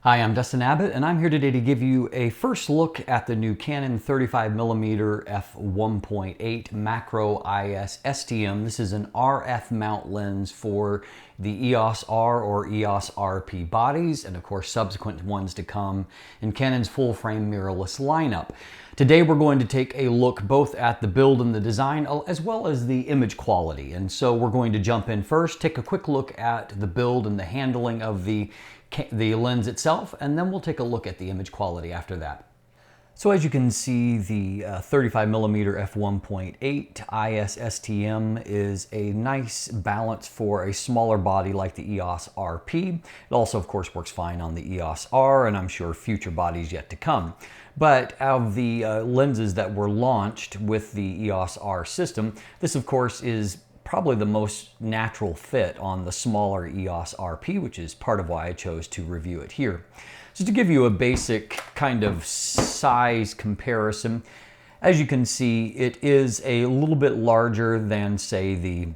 Hi, I'm Dustin Abbott, and I'm here today to give you a first look at the new Canon 35mm F1.8 macro IS STM. This is an RF mount lens for the EOS R or EOS RP bodies, and of course subsequent ones to come in Canon's full-frame mirrorless lineup. Today we're going to take a look both at the build and the design as well as the image quality. And so we're going to jump in first, take a quick look at the build and the handling of the lens itself, and then we'll take a look at the image quality after that. So as you can see, the 35mm f1.8 IS STM is a nice balance for a smaller body like the EOS RP. It also, of course, works fine on the EOS R, and I'm sure future bodies yet to come. But out of the lenses that were launched with the EOS R system, this, of course, is probably the most natural fit on the smaller EOS RP, which is part of why I chose to review it here. So to give you a basic kind of size comparison, as you can see, it is a little bit larger than, say, the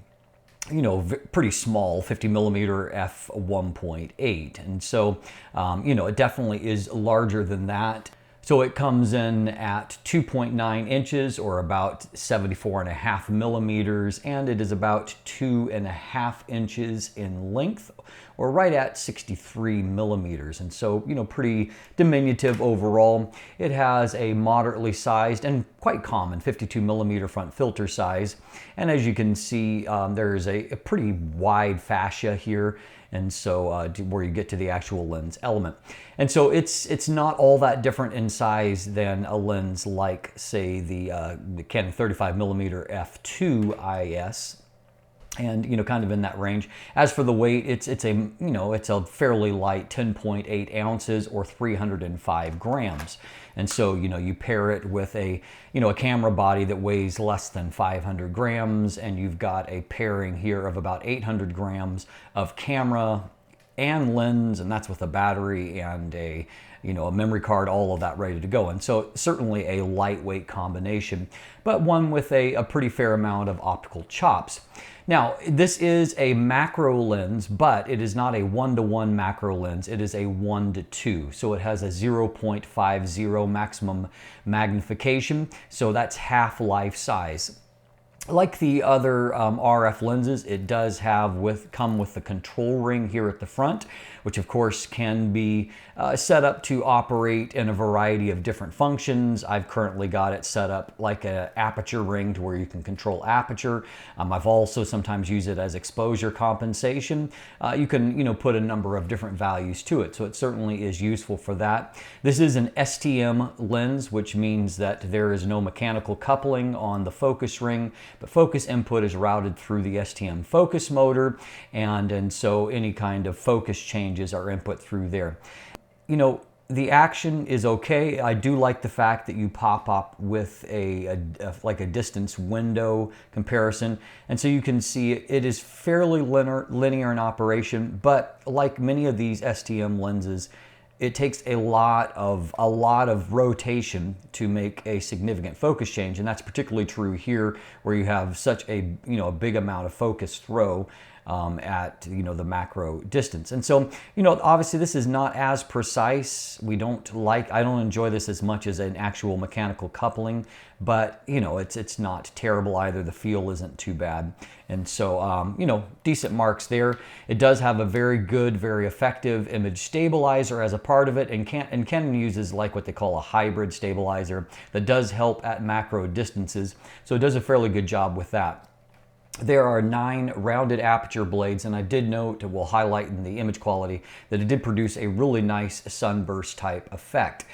pretty small 50mm f1.8. And so, it definitely is larger than that. So it comes in at 2.9 inches or about 74.5 millimeters, and it is about 2.5 inches in length or right at 63 millimeters. And so, pretty diminutive overall. It has a moderately sized and quite common 52mm front filter size. And as you can see, there's a pretty wide fascia here. And so where you get to the actual lens element. And so it's not all that different in size than a lens like, say, the Canon 35mm f2 IS. And kind of in that range. As for the weight, it's a fairly light 10.8 ounces or 305 grams. And so you pair it with a camera body that weighs less than 500 grams, and you've got a pairing here of about 800 grams of camera and lens, and that's with a battery and a memory card, all of that ready to go. And so certainly a lightweight combination, but one with a pretty fair amount of optical chops. Now, this is a macro lens, but it is not a 1:1 macro lens. It is a 1:2. So it has a 0.50 maximum magnification. So that's half life size. Like the other RF lenses, it does come with the control ring here at the front, which of course can be set up to operate in a variety of different functions. I've currently got it set up like an aperture ring to where you can control aperture. I've also sometimes used it as exposure compensation. You can put a number of different values to it, so it certainly is useful for that. This is an STM lens, which means that there is no mechanical coupling on the focus ring. But focus input is routed through the STM focus motor, and so any kind of focus changes are input through there. The action is okay. I do like the fact that you pop up with like a distance window comparison, and so you can see it is fairly linear in operation. But like many of these STM lenses, it takes a lot of rotation to make a significant focus change, and that's particularly true here, where you have such a big amount of focus throw at the macro distance. And so obviously this is not as precise. I don't enjoy this as much as an actual mechanical coupling, but it's not terrible either. The feel isn't too bad, and so decent marks there. It does have a very good, very effective image stabilizer as a part of it, and Canon uses like what they call a hybrid stabilizer that does help at macro distances, so it does a fairly good job with that. There are 9 rounded aperture blades, and I did note, we'll highlight in the image quality, that it did produce a really nice sunburst type effect.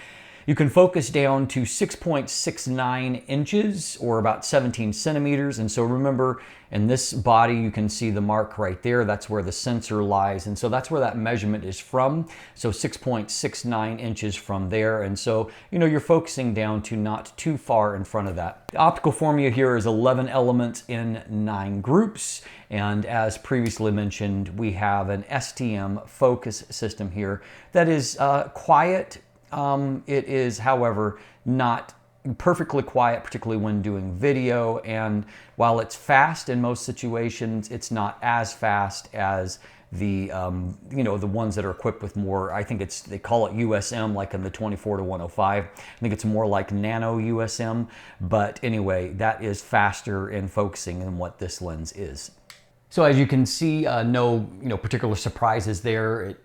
You can focus down to 6.69 inches or about 17 centimeters. And so remember, in this body, you can see the mark right there. That's where the sensor lies. And so that's where that measurement is from. So 6.69 inches from there. And so, you're focusing down to not too far in front of that. The optical formula here is 11 elements in 9 groups. And as previously mentioned, we have an STM focus system here that is quiet. It is, however, not perfectly quiet, particularly when doing video. And while it's fast in most situations, it's not as fast as the the ones that are equipped with more, I think they call it USM, like in the 24 to 105. I think it's more like nano USM, but anyway, that is faster in focusing than what this lens is. So as you can see, no particular surprises there.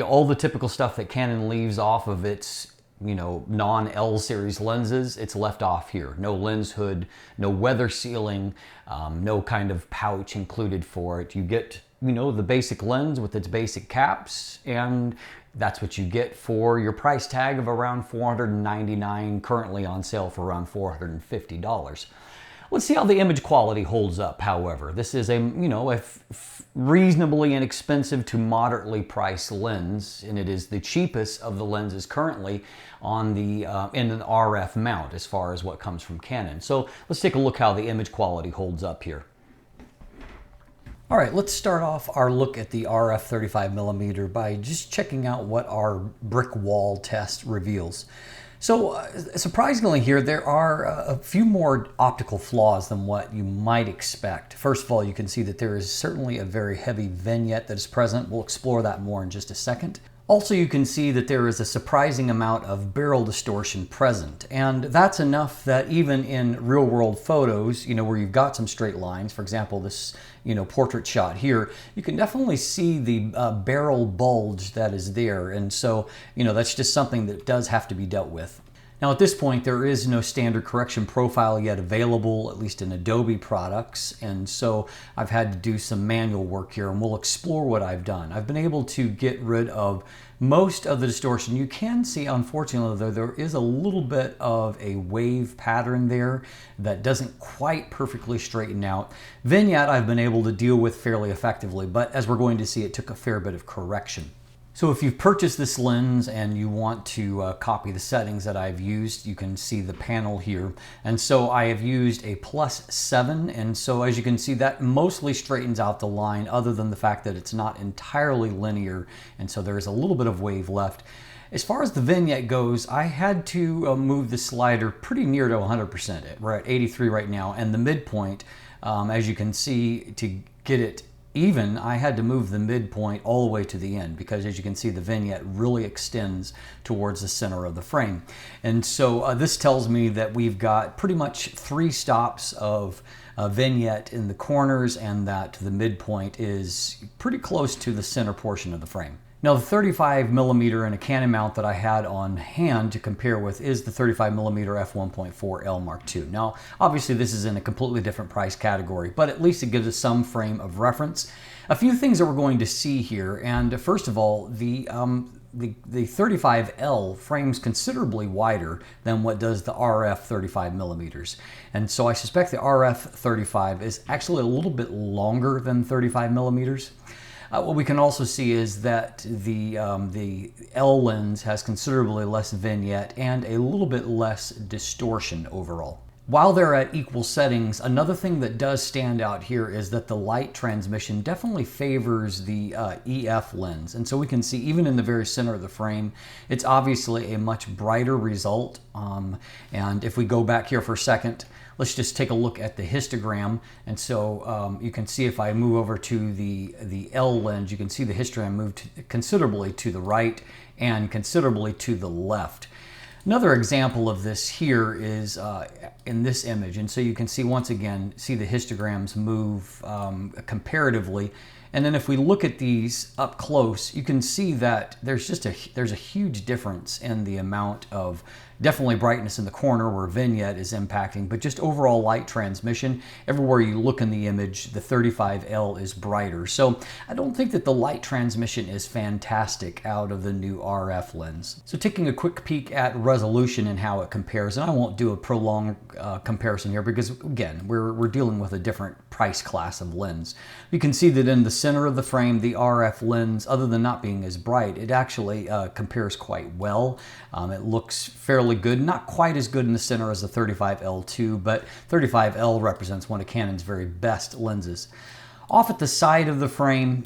All the typical stuff that Canon leaves off of its non-L series lenses, it's left off here. No lens hood, no weather sealing, no kind of pouch included for it. You get the basic lens with its basic caps, and that's what you get for your price tag of around $499, currently on sale for around $450. Let's see how the image quality holds up, however. This is a reasonably inexpensive to moderately priced lens, and it is the cheapest of the lenses currently on the in an RF mount as far as what comes from Canon. So let's take a look how the image quality holds up here. All right, let's start off our look at the RF 35mm by just checking out what our brick wall test reveals. So surprisingly here, there are a few more optical flaws than what you might expect. First of all, you can see that there is certainly a very heavy vignette that is present. We'll explore that more in just a second. Also, you can see that there is a surprising amount of barrel distortion present, and that's enough that even in real-world photos, where you've got some straight lines, for example, this portrait shot here, you can definitely see the barrel bulge that is there, and so that's just something that does have to be dealt with. Now at this point, there is no standard correction profile yet available, at least in Adobe products, and so I've had to do some manual work here, and we'll explore what I've done. I've been able to get rid of most of the distortion. You can see, unfortunately, though, there is a little bit of a wave pattern there that doesn't quite perfectly straighten out. Vignette I've been able to deal with fairly effectively, but as we're going to see, it took a fair bit of correction. So if you've purchased this lens and you want to copy the settings that I've used, you can see the panel here. And so I have used a +7, and so as you can see, that mostly straightens out the line, other than the fact that it's not entirely linear, and so there is a little bit of wave left. As far as the vignette goes, I had to move the slider pretty near to 100%. We're at 83 right now, and the midpoint, as you can see, to get it even, I had to move the midpoint all the way to the end, because as you can see, the vignette really extends towards the center of the frame. And so this tells me that we've got pretty much 3 stops of vignette in the corners, and that the midpoint is pretty close to the center portion of the frame. Now the 35mm in a Canon mount that I had on hand to compare with is the 35mm F1.4 Mark II. Now obviously this is in a completely different price category, but at least it gives us some frame of reference. A few things that we're going to see here, and first of all, the 35L frames considerably wider than what does the RF 35mm. And so I suspect the RF 35 is actually a little bit longer than 35mm. What we can also see is that the L lens has considerably less vignette and a little bit less distortion overall. While they're at equal settings, another thing that does stand out here is that the light transmission definitely favors the EF lens. And so we can see even in the very center of the frame, it's obviously a much brighter result. And if we go back here for a second, let's just take a look at the histogram. And so you can see if I move over to the L lens, you can see the histogram moved considerably to the right and considerably to the left. Another example of this here is in this image. And so you can see, once again, see the histograms move comparatively. And then if we look at these up close, you can see that there's a huge difference in the amount of definitely brightness in the corner where vignette is impacting, but just overall light transmission. Everywhere you look in the image, the 35L is brighter. So I don't think that the light transmission is fantastic out of the new RF lens. So taking a quick peek at resolution and how it compares, and I won't do a prolonged comparison here because, again, we're dealing with a different price class of lens. You can see that in the center of the frame, the RF lens, other than not being as bright, it actually compares quite well. It looks fairly good, not quite as good in the center as the 35L2, but 35L represents one of Canon's very best lenses. Off at the side of the frame,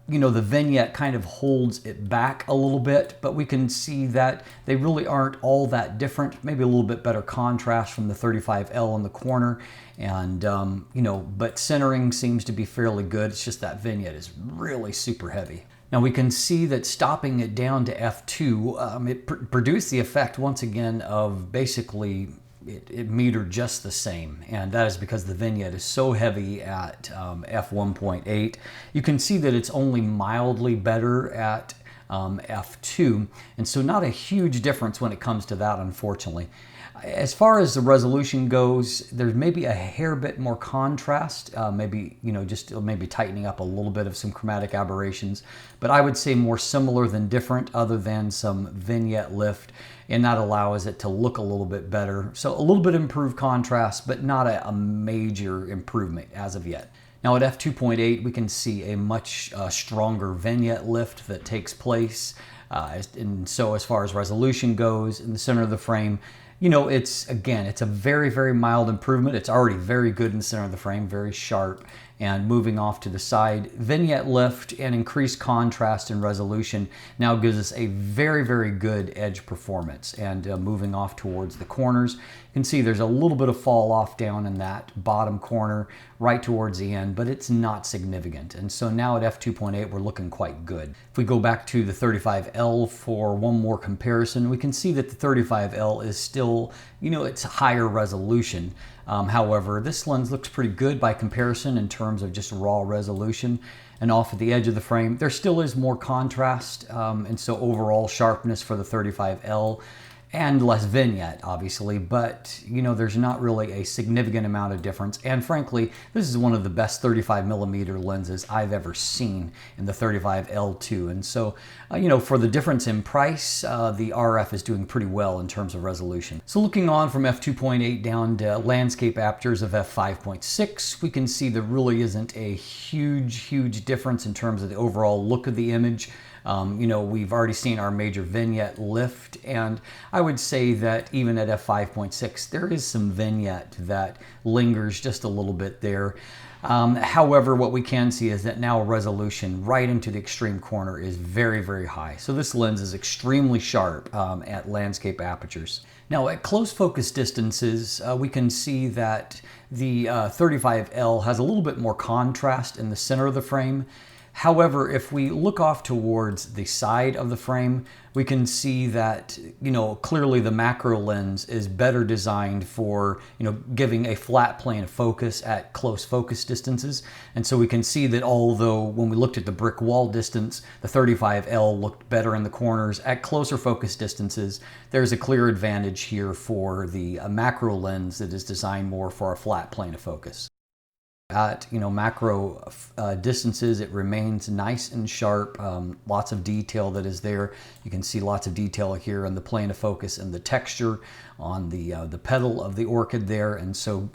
you know, the vignette kind of holds it back a little bit, but we can see that they really aren't all that different. Maybe a little bit better contrast from the 35L in the corner, and you know, but centering seems to be fairly good. It's just that vignette is really super heavy. Now we can see that stopping it down to f2, it produced the effect once again of basically it metered just the same, and that is because the vignette is so heavy at f1.8. You can see that it's only mildly better at f2, and so not a huge difference when it comes to that, unfortunately. As far as the resolution goes, there's maybe a hair bit more contrast, maybe, you know, just maybe tightening up a little bit of some chromatic aberrations, but I would say more similar than different, other than some vignette lift, and that allows it to look a little bit better. So a little bit improved contrast, but not a major improvement as of yet. Now at f2.8, we can see a much stronger vignette lift that takes place. And so as far as resolution goes, in the center of the frame, you know, it's a very, very mild improvement. It's already very good in the center of the frame, very sharp. And moving off to the side, vignette lift and increased contrast and resolution now gives us a very, very good edge performance. And moving off towards the corners, you can see there's a little bit of fall off down in that bottom corner right towards the end, but it's not significant. And so now at f2.8, we're looking quite good. If we go back to the 35L for one more comparison, we can see that the 35L is still, you know, it's higher resolution. However, this lens looks pretty good by comparison in terms of just raw resolution. And off at the edge of the frame, there still is more contrast, and so overall sharpness for the 35L and less vignette, obviously, but you know, there's not really a significant amount of difference. And frankly, this is one of the best 35mm lenses I've ever seen in the 35L2. And so, you know, for the difference in price, the RF is doing pretty well in terms of resolution. So looking on from f2.8 down to landscape apertures of f5.6, we can see there really isn't a huge difference in terms of the overall look of the image. You know, we've already seen our major vignette lift, and I would say that even at f5.6, there is some vignette that lingers just a little bit there. However, what we can see is that now resolution right into the extreme corner is very, very high. So this lens is extremely sharp at landscape apertures. Now at close focus distances, we can see that the 35L has a little bit more contrast in the center of the frame. However, if we look off towards the side of the frame, we can see that, you know, clearly the macro lens is better designed for, you know, giving a flat plane of focus at close focus distances. And so we can see that although when we looked at the brick wall distance, the 35L looked better in the corners, at closer focus distances, there's a clear advantage here for the macro lens that is designed more for a flat plane of focus. At, you know, macro distances, it remains nice and sharp. Lots of detail that is there. You can see lots of detail here on the plane of focus and the texture on the petal of the orchid there, and so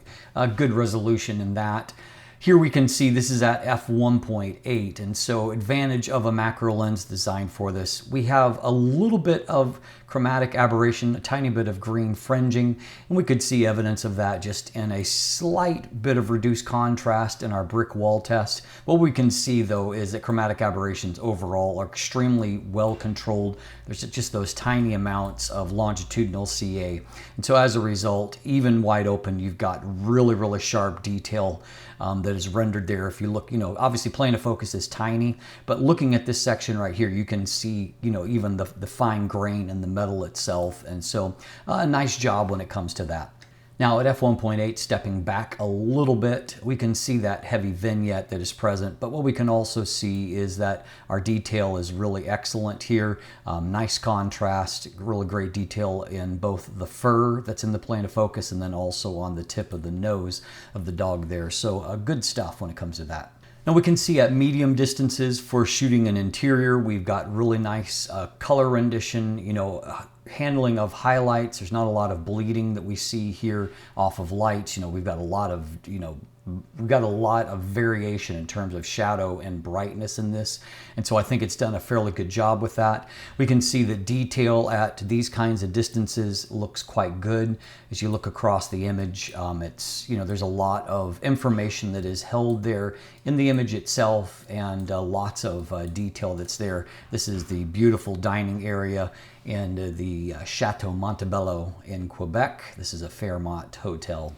good resolution in that. Here we can see this is at f1.8, and so advantage of a macro lens designed for this. We have a little bit of chromatic aberration, a tiny bit of green fringing, and we could see evidence of that just in a slight bit of reduced contrast in our brick wall test. What we can see though is that chromatic aberrations overall are extremely well controlled. There's just those tiny amounts of longitudinal CA, and so as a result, even wide open, you've got really sharp detail that is rendered there. If you look, you know, obviously plane of focus is tiny, but looking at this section right here, you can see, you know, even the fine grain in the metal itself, and so a nice job when it comes to that. Now at f1.8, stepping back a little bit, we can see that heavy vignette that is present, but what we can also see is that our detail is really excellent here. Nice contrast, really great detail in both the fur that's in the plane of focus and then also on the tip of the nose of the dog there. So good stuff when it comes to that. Now we can see at medium distances for shooting an interior, we've got really nice color rendition, you know, handling of highlights. There's not a lot of bleeding that we see here off of lights. You know, we've got a lot of, you know, we've got a lot of variation in terms of shadow and brightness in this. And so I think it's done a fairly good job with that. We can see the detail at these kinds of distances looks quite good. As you look across the image, it's, you know, there's a lot of information that is held there in the image itself, and lots of detail that's there. This is the beautiful dining area in the Chateau Montebello in Quebec. This is a Fairmont hotel.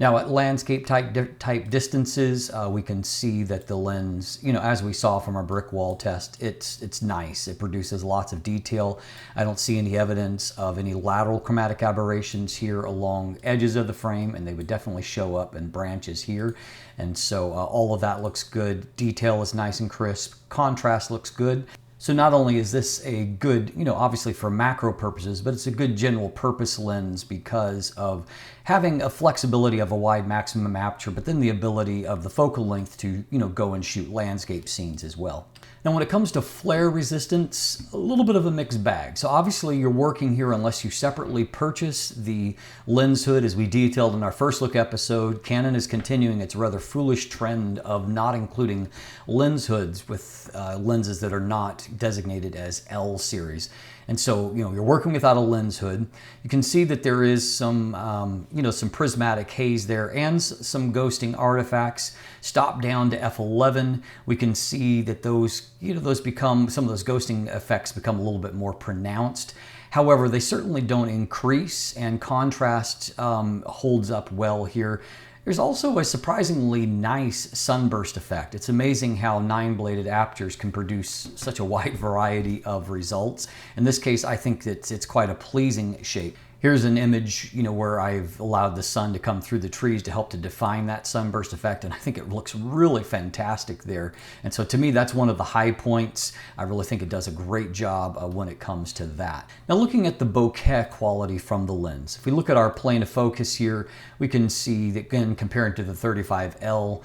Now at landscape type distances, we can see that the lens, you know, as we saw from our brick wall test, it's nice. It produces lots of detail. I don't see any evidence of any lateral chromatic aberrations here along edges of the frame, and they would definitely show up in branches here. And so all of that looks good. Detail is nice and crisp. Contrast looks good. So not only is this a good, you know, obviously for macro purposes, but it's a good general purpose lens because of having a flexibility of a wide maximum aperture, but then the ability of the focal length to, you know, go and shoot landscape scenes as well. Now when it comes to flare resistance, a little bit of a mixed bag. So obviously you're working here unless you separately purchase the lens hood. As we detailed in our first look episode, Canon is continuing its rather foolish trend of not including lens hoods with lenses that are not designated as L series. And so, you know, you're working without a lens hood. You can see that there is some, you know, some prismatic haze there and some ghosting artifacts. Stop down to f11, we can see that those, you know, some of those ghosting effects become a little bit more pronounced. However, they certainly don't increase, and contrast holds up well here. There's also a surprisingly nice sunburst effect. It's amazing how 9-bladed apertures can produce such a wide variety of results. In this case, I think that it's quite a pleasing shape. Here's an image, you know, where I've allowed the sun to come through the trees to help to define that sunburst effect, and I think it looks really fantastic there. And so to me, that's one of the high points. I really think it does a great job when it comes to that. Now looking at the bokeh quality from the lens, if we look at our plane of focus here, we can see that, again, compared to the 35L,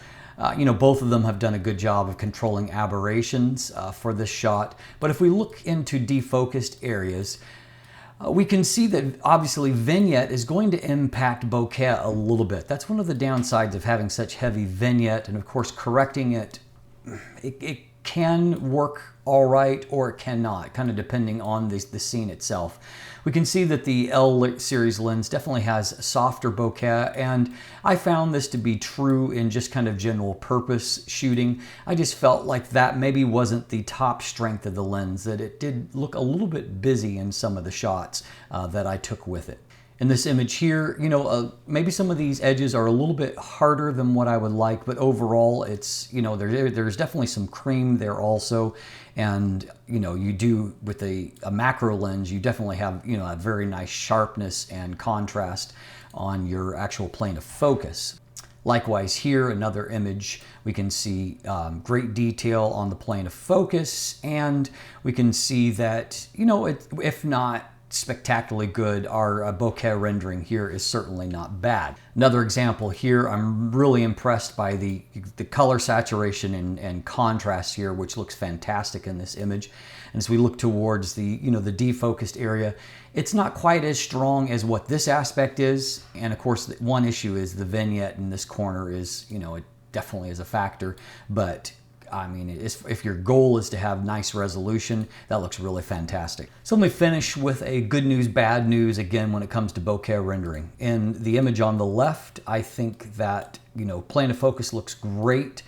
you know, both of them have done a good job of controlling aberrations for this shot. But if we look into defocused areas, we can see that obviously vignette is going to impact bokeh a little bit. That's one of the downsides of having such heavy vignette, and of course correcting it, it can work all right or it cannot, kind of depending on the scene itself. We can see that the L series lens definitely has softer bokeh, and I found this to be true in just kind of general purpose shooting. I just felt like that maybe wasn't the top strength of the lens, that it did look a little bit busy in some of the shots that I took with it. In this image here, you know, maybe some of these edges are a little bit harder than what I would like, but overall it's, you know, there's definitely some cream there also. And, you know, you do with a macro lens, you definitely have, you know, a very nice sharpness and contrast on your actual plane of focus. Likewise here, another image, we can see great detail on the plane of focus, and we can see that, you know, if not spectacularly good, our bokeh rendering here is certainly not bad. Another example here, I'm really impressed by the color saturation and contrast here, which looks fantastic in this image. And as we look towards the, you know, the defocused area, it's not quite as strong as what this aspect is. And of course, one issue is the vignette in this corner is, you know, it definitely is a factor, but I mean, if your goal is to have nice resolution, that looks really fantastic. So let me finish with a good news, bad news again when it comes to bokeh rendering. In the image on the left, I think that, you know, plane of focus looks great.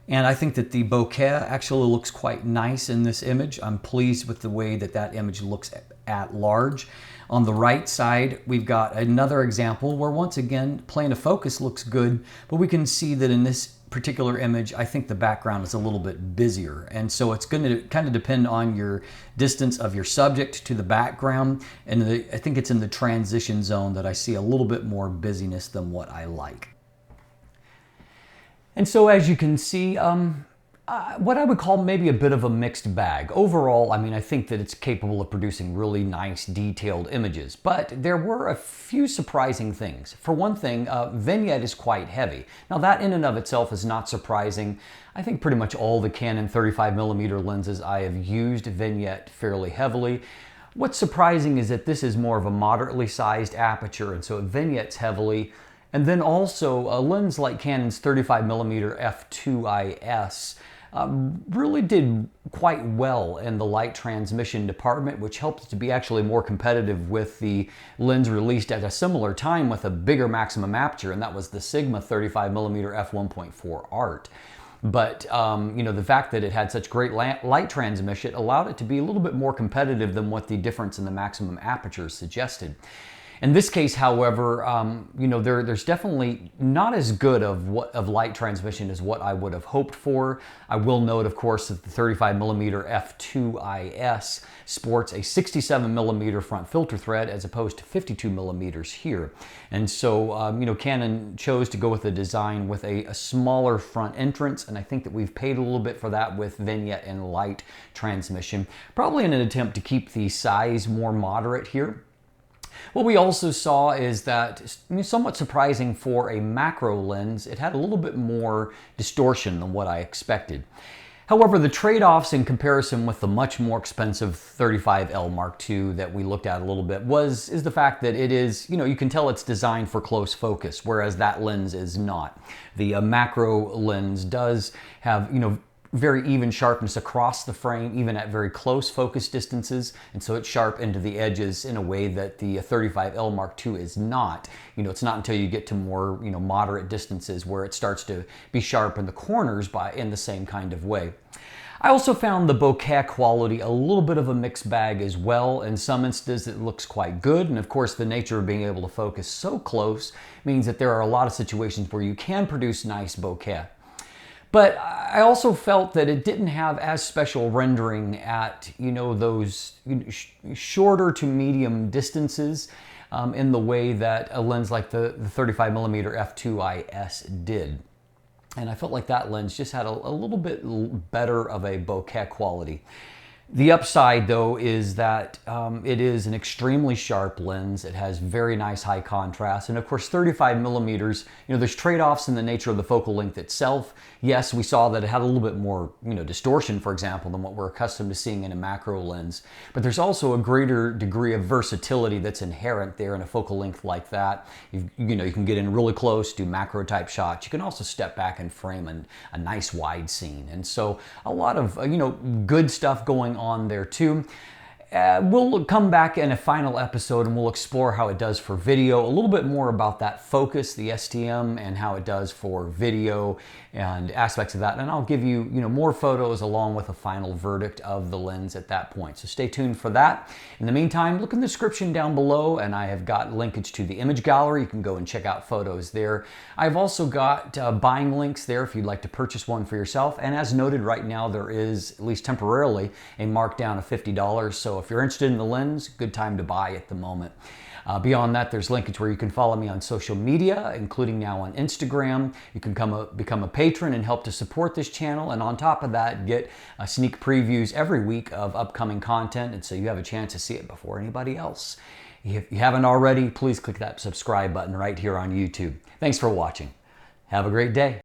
And I think that the bokeh actually looks quite nice in this image. I'm pleased with the way that that image looks at large. On the right side, we've got another example where once again, plane of focus looks good, but we can see that in this particular image, I think the background is a little bit busier. And so it's going to kind of depend on your distance of your subject to the background. And I think it's in the transition zone that I see a little bit more busyness than what I like. And so as you can see, what I would call maybe a bit of a mixed bag. Overall, I mean, I think that it's capable of producing really nice detailed images, but there were a few surprising things. For one thing, vignette is quite heavy. Now that in and of itself is not surprising. I think pretty much all the Canon 35mm lenses I have used vignette fairly heavily. What's surprising is that this is more of a moderately sized aperture, and so it vignettes heavily. And then also a lens like Canon's 35mm F2.8 really did quite well in the light transmission department, which helped to be actually more competitive with the lens released at a similar time with a bigger maximum aperture, and that was the Sigma 35mm F1.4 Art. But you know, the fact that it had such great light transmission allowed it to be a little bit more competitive than what the difference in the maximum aperture suggested. In this case, however, you know, there's definitely not as good of light transmission as what I would have hoped for. I will note, of course, that the 35mm F2.8 sports a 67mm front filter thread as opposed to 52mm here. And so, you know, Canon chose to go with a design with a smaller front entrance, and I think that we've paid a little bit for that with Vignette and light transmission, probably in an attempt to keep the size more moderate here. What we also saw is that, somewhat surprising for a macro lens, it had a little bit more distortion than what I expected. However, the trade-offs in comparison with the much more expensive 35L Mark II that we looked at a little bit is the fact that it is, you can tell it's designed for close focus, whereas that lens is not. The macro lens does have, very even sharpness across the frame, even at very close focus distances, and so it's sharp into the edges in a way that the 35L Mark II is not. It's not until you get to more, moderate distances where it starts to be sharp in the corners in the same kind of way. I also found the bokeh quality a little bit of a mixed bag as well. In some instances it looks quite good, and of course the nature of being able to focus so close means that there are a lot of situations where you can produce nice bokeh. But I also felt that it didn't have as special rendering at, those shorter to medium distances in the way that a lens like the 35mm F2.8 did. And I felt like that lens just had a little bit better of a bokeh quality. The upside, though, is that it is an extremely sharp lens. It has very nice high contrast. And of course, 35mm, there's trade-offs in the nature of the focal length itself. Yes, we saw that it had a little bit more, distortion, for example, than what we're accustomed to seeing in a macro lens. But there's also a greater degree of versatility that's inherent there in a focal length like that. You can get in really close, do macro type shots. You can also step back and frame a nice wide scene. And so a lot of, good stuff going on there too. We'll come back in a final episode and we'll explore how it does for video, a little bit more about that focus, the STM, and how it does for video and aspects of that. And I'll give you, more photos along with a final verdict of the lens at that point. So stay tuned for that. In the meantime, look in the description down below and I have got linkage to the image gallery. You can go and check out photos there. I've also got buying links there if you'd like to purchase one for yourself. And as noted, right now there is, at least temporarily, a markdown of $50. So if you're interested in the lens, good time to buy at the moment. Beyond that, there's linkage where you can follow me on social media, including now on Instagram. You can become a patron and help to support this channel. And on top of that, get sneak previews every week of upcoming content. And so you have a chance to see it before anybody else. If you haven't already, please click that subscribe button right here on YouTube. Thanks for watching. Have a great day.